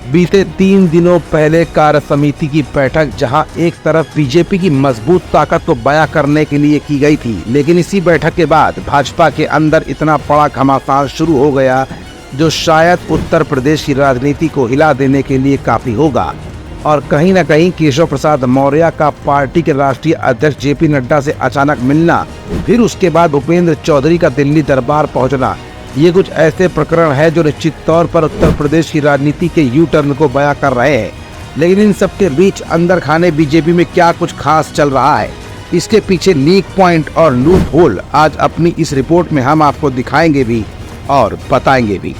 बीते 3 दिनों पहले कार्य समिति की बैठक जहां एक तरफ बीजेपी की मजबूत ताकत को बयां करने के लिए की गई थी, लेकिन इसी बैठक के बाद भाजपा के अंदर इतना बड़ा घमासान शुरू हो गया जो शायद उत्तर प्रदेश की राजनीति को हिला देने के लिए काफी होगा। और कहीं न कहीं केशव प्रसाद मौर्य का पार्टी के राष्ट्रीय अध्यक्ष जेपी नड्डा से अचानक मिलना, फिर उसके बाद भूपेंद्र चौधरी का दिल्ली दरबार पहुंचना, ये कुछ ऐसे प्रकरण है जो निश्चित तौर पर उत्तर प्रदेश की राजनीति के यू टर्न को बयां कर रहे हैं। लेकिन इन सब के बीच अंदर खाने बीजेपी में क्या कुछ खास चल रहा है, इसके पीछे लीक पॉइंट और लूप होल आज अपनी इस रिपोर्ट में हम आपको दिखाएंगे भी और बताएंगे भी।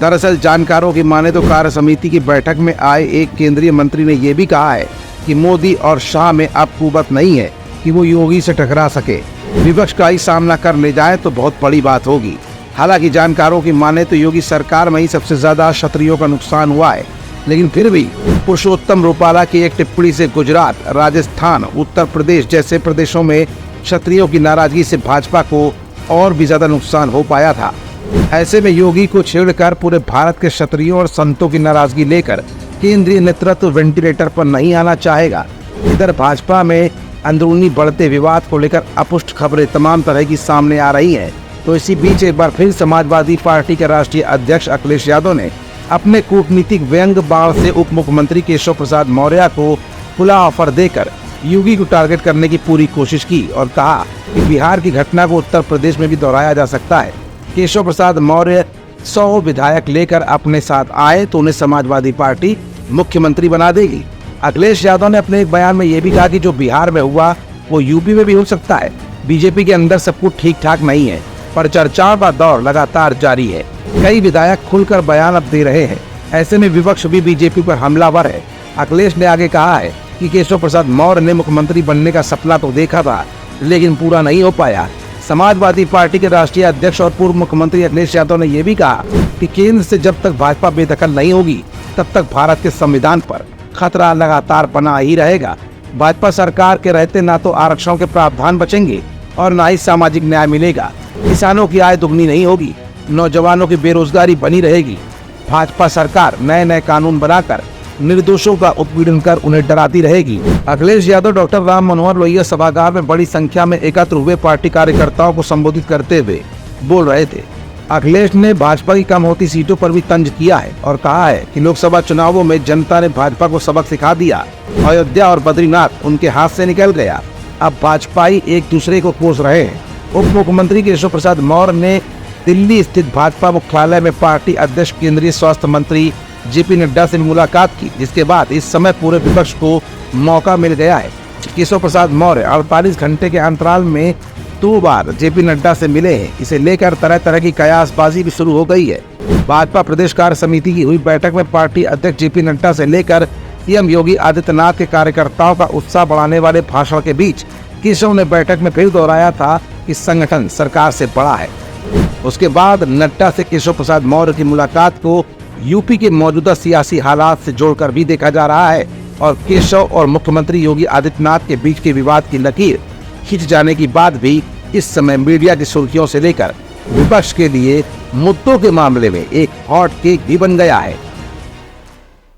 दरअसल जानकारों की माने तो कार्य समिति की बैठक में आए एक केंद्रीय मंत्री ने यह भी कहा है कि मोदी और शाह में अब कुवत नहीं है कि वो योगी से टकरा सके। विपक्ष का ही सामना कर ले जाए तो बहुत बड़ी बात होगी। हालांकि जानकारों की माने तो योगी सरकार में ही सबसे ज्यादा क्षत्रियों का नुकसान हुआ है, लेकिन फिर भी पुरुषोत्तम रूपाला की एक टिप्पणी से गुजरात, राजस्थान, उत्तर प्रदेश जैसे प्रदेशों में क्षत्रियों की नाराजगी से भाजपा को और भी ज्यादा नुकसान हो पाया था। ऐसे में योगी को छेड़कर पूरे भारत के क्षत्रियों और संतों की नाराजगी लेकर केंद्रीय नेतृत्व वेंटिलेटर पर नहीं आना चाहेगा। इधर भाजपा में अंदरूनी बढ़ते विवाद को लेकर अपुष्ट खबरें तमाम तरह की सामने आ रही हैं। तो इसी बीच एक बार फिर समाजवादी पार्टी के राष्ट्रीय अध्यक्ष अखिलेश यादव ने अपने कूटनीतिक व्यंग बाण से उप मुख्यमंत्री केशव प्रसाद मौर्य को खुला ऑफर देकर योगी को टारगेट करने की पूरी कोशिश की और कहा कि बिहार की घटना को उत्तर प्रदेश में भी दोहराया जा सकता है। केशव प्रसाद मौर्य 100 विधायक लेकर अपने साथ आए तो उन्हें समाजवादी पार्टी मुख्यमंत्री बना देगी। अखिलेश यादव ने अपने एक बयान में यह भी कहा कि जो बिहार में हुआ वो यूपी में भी हो सकता है। बीजेपी के अंदर सब कुछ ठीक ठाक नहीं है, पर चर्चाओं का दौर लगातार जारी है। कई विधायक खुलकर बयान अब दे रहे हैं। ऐसे में विपक्ष भी बीजेपी पर हमलावर है। अखिलेश ने आगे कहा है कि केशव प्रसाद मौर्य ने मुख्यमंत्री बनने का सपना तो देखा था, लेकिन पूरा नहीं हो पाया। समाजवादी पार्टी के राष्ट्रीय अध्यक्ष और पूर्व मुख्यमंत्री अखिलेश यादव ने यह भी कहा कि केंद्र से जब तक भाजपा बेदखल नहीं होगी तब तक भारत के संविधान पर खतरा लगातार बना ही रहेगा। भाजपा सरकार के रहते ना तो आरक्षण के प्रावधान बचेंगे और न ही सामाजिक न्याय मिलेगा। किसानों की आय दुगनी नहीं होगी, नौजवानों की बेरोजगारी बनी रहेगी। भाजपा सरकार नए नए कानून बनाकर निर्दोषों का उत्पीड़न कर उन्हें डराती रहेगी। अखिलेश यादव डॉक्टर राम मनोहर लोहिया सभागार में बड़ी संख्या में एकत्र हुए पार्टी कार्यकर्ताओं को संबोधित करते हुए बोल रहे थे। अखिलेश ने भाजपा की कम होती सीटों पर भी तंज किया है और कहा है कि लोकसभा चुनावों में जनता ने भाजपा को सबक सिखा दिया। अयोध्या और बद्रीनाथ उनके हाथ से निकल गया। अब भाजपाई एक दूसरे को कोस रहे हैं। उप मुख्यमंत्री केशव प्रसाद मौर्य ने दिल्ली स्थित भाजपा मुख्यालय में पार्टी अध्यक्ष केंद्रीय स्वास्थ्य मंत्री जेपी नड्डा से मुलाकात की, जिसके बाद इस समय पूरे विपक्ष को मौका मिल गया है। केशव प्रसाद मौर्य 48 घंटे के अंतराल में 2 बार जेपी नड्डा से मिले हैं। इसे लेकर तरह तरह की कयासबाजी भी शुरू हो गई है। भाजपा प्रदेश कार्य समिति की हुई बैठक में पार्टी अध्यक्ष जेपी नड्डा से लेकर सीएम योगी आदित्यनाथ के कार्यकर्ताओं का उत्साह बढ़ाने वाले भाषण के बीच केशव ने बैठक में फिर दोहराया था कि संगठन सरकार से बड़ा है। उसके बाद नड्डा से केशव प्रसाद मौर्य की मुलाकात को यूपी के मौजूदा सियासी हालात से जोड़कर भी देखा जा रहा है और केशव और मुख्यमंत्री योगी आदित्यनाथ के बीच के विवाद की लकीर खिंच जाने की बात भी इस समय मीडिया की सुर्खियों से लेकर विपक्ष के लिए मुद्दों के मामले में एक हॉट केक भी बन गया है।